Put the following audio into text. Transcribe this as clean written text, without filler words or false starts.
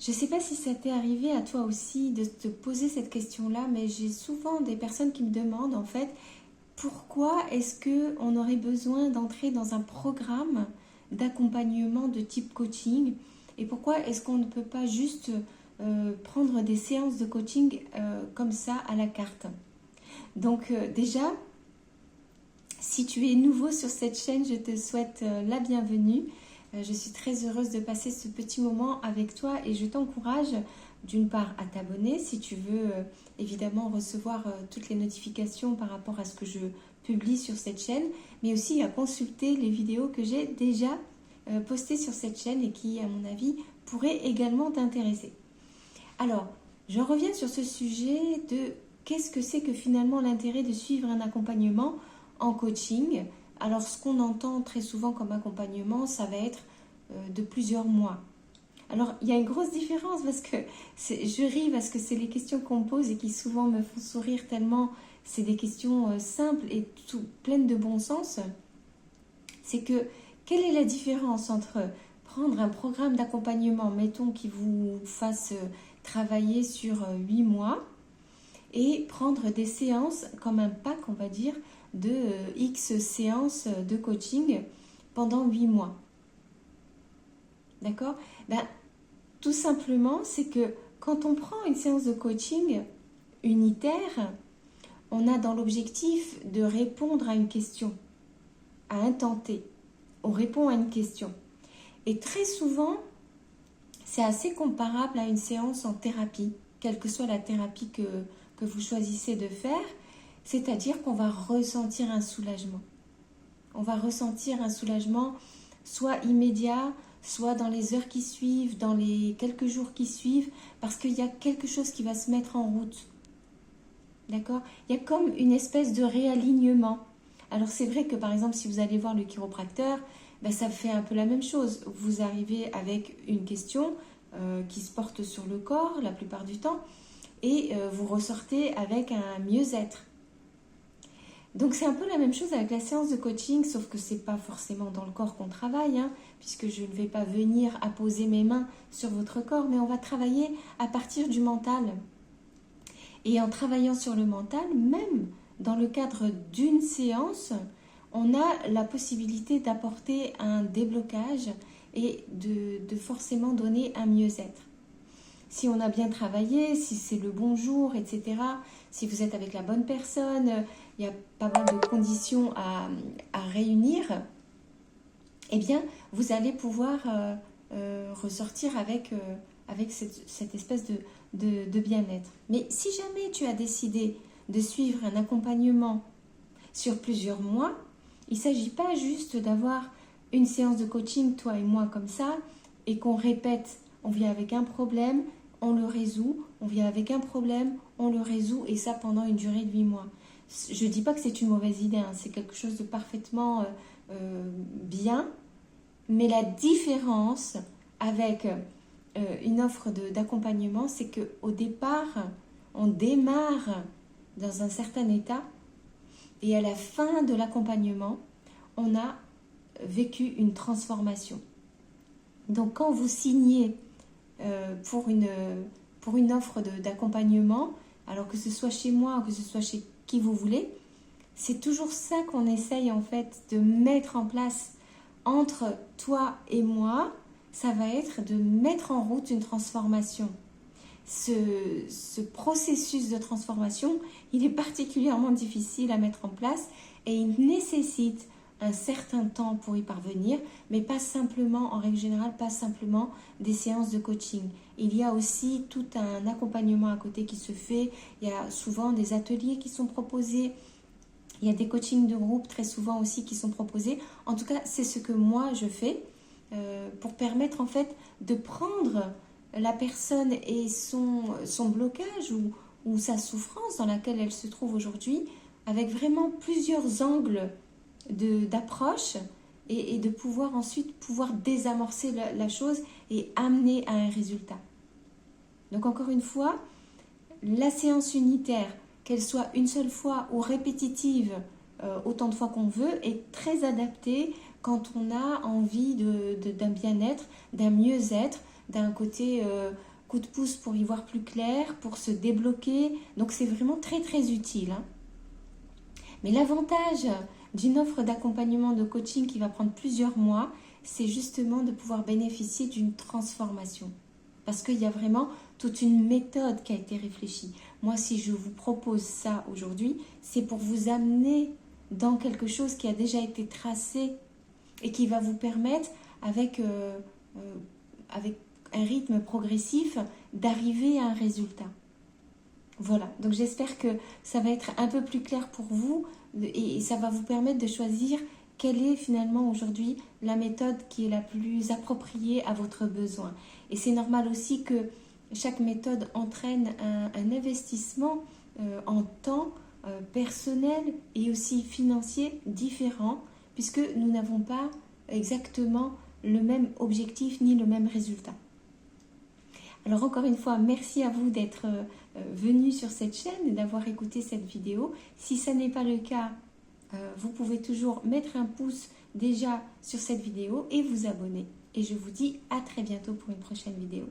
Je ne sais pas si ça t'est arrivé à toi aussi de te poser cette question-là, mais j'ai souvent des personnes qui me demandent en fait pourquoi est-ce qu'on aurait besoin d'entrer dans un programme d'accompagnement de type coaching et pourquoi est-ce qu'on ne peut pas juste prendre des séances de coaching comme ça à la carte. Donc déjà, si tu es nouveau sur cette chaîne, je te souhaite la bienvenue. Je suis très heureuse de passer ce petit moment avec toi et je t'encourage d'une part à t'abonner si tu veux évidemment recevoir toutes les notifications par rapport à ce que je publie sur cette chaîne, mais aussi à consulter les vidéos que j'ai déjà postées sur cette chaîne et qui, à mon avis, pourraient également t'intéresser. Alors, je reviens sur ce sujet de qu'est-ce que c'est que finalement l'intérêt de suivre un accompagnement en coaching. Alors, ce qu'on entend très souvent comme accompagnement, ça va être de plusieurs mois. Alors, il y a une grosse différence parce que je ris parce que c'est les questions qu'on me pose et qui souvent me font sourire tellement c'est des questions simples et pleines de bon sens. C'est que, quelle est la différence entre prendre un programme d'accompagnement, mettons, qui vous fasse travailler sur 8 mois et prendre des séances comme un pack, on va dire, de X séances de coaching pendant 8 mois. D'accord ? Tout simplement, c'est que quand on prend une séance de coaching unitaire, on a dans l'objectif de répondre à une question, à un tenté. On répond à une question. Et très souvent, c'est assez comparable à une séance en thérapie, quelle que soit la thérapie que vous choisissez de faire, c'est-à-dire qu'on va ressentir un soulagement. On va ressentir un soulagement soit immédiat, soit dans les heures qui suivent, dans les quelques jours qui suivent, parce qu'il y a quelque chose qui va se mettre en route. D'accord ? Il y a comme une espèce de réalignement. Alors c'est vrai que par exemple, si vous allez voir le chiropracteur, ça fait un peu la même chose. Vous arrivez avec une question qui se porte sur le corps la plupart du temps, et vous ressortez avec un mieux-être. Donc c'est un peu la même chose avec la séance de coaching, sauf que c'est pas forcément dans le corps qu'on travaille, puisque je ne vais pas venir apposer mes mains sur votre corps, mais on va travailler à partir du mental. Et en travaillant sur le mental, même dans le cadre d'une séance, on a la possibilité d'apporter un déblocage et de forcément donner un mieux-être. Si on a bien travaillé, si c'est le bon jour, etc., si vous êtes avec la bonne personne, il y a pas mal de conditions à réunir, eh bien, vous allez pouvoir ressortir avec cette espèce de bien-être. Mais si jamais tu as décidé de suivre un accompagnement sur plusieurs mois, il ne s'agit pas juste d'avoir une séance de coaching, toi et moi, comme ça, et qu'on répète, on vient avec un problème, on le résout, on vient avec un problème, on le résout, et ça pendant une durée de 8 mois. Je ne dis pas que c'est une mauvaise idée, c'est quelque chose de parfaitement bien, mais la différence avec une offre d'accompagnement, c'est qu'au départ, on démarre dans un certain état, et à la fin de l'accompagnement, on a vécu une transformation. Donc quand vous signez pour une offre d'accompagnement, alors que ce soit chez moi ou que ce soit chez qui vous voulez, c'est toujours ça qu'on essaye en fait de mettre en place entre toi et moi. Ça va être de mettre en route une transformation. Ce processus de transformation, il est particulièrement difficile à mettre en place et il nécessite un certain temps pour y parvenir, mais pas simplement, en règle générale, pas simplement des séances de coaching. Il y a aussi tout un accompagnement à côté qui se fait, il y a souvent des ateliers qui sont proposés, il y a des coachings de groupe très souvent aussi qui sont proposés. En tout cas, c'est ce que moi je fais pour permettre en fait de prendre la personne et son blocage ou sa souffrance dans laquelle elle se trouve aujourd'hui avec vraiment plusieurs angles d'approche et de pouvoir ensuite désamorcer la chose et amener à un résultat. Donc encore une fois, la séance unitaire, qu'elle soit une seule fois ou répétitive autant de fois qu'on veut, est très adaptée quand on a envie d'un bien-être, d'un mieux-être, d'un côté coup de pouce pour y voir plus clair, pour se débloquer. Donc c'est vraiment très très utile, hein. Mais l'avantage d'une offre d'accompagnement de coaching qui va prendre plusieurs mois, c'est justement de pouvoir bénéficier d'une transformation. Parce qu'il y a vraiment toute une méthode qui a été réfléchie. Moi, si je vous propose ça aujourd'hui, c'est pour vous amener dans quelque chose qui a déjà été tracé et qui va vous permettre, avec un rythme progressif, d'arriver à un résultat. Voilà, donc j'espère que ça va être un peu plus clair pour vous et ça va vous permettre de choisir quelle est finalement aujourd'hui la méthode qui est la plus appropriée à votre besoin. Et c'est normal aussi que chaque méthode entraîne un investissement en temps personnel et aussi financier différent, puisque nous n'avons pas exactement le même objectif ni le même résultat. Alors encore une fois, merci à vous d'être venu sur cette chaîne et d'avoir écouté cette vidéo. Si ça n'est pas le cas, vous pouvez toujours mettre un pouce déjà sur cette vidéo et vous abonner. Et je vous dis à très bientôt pour une prochaine vidéo.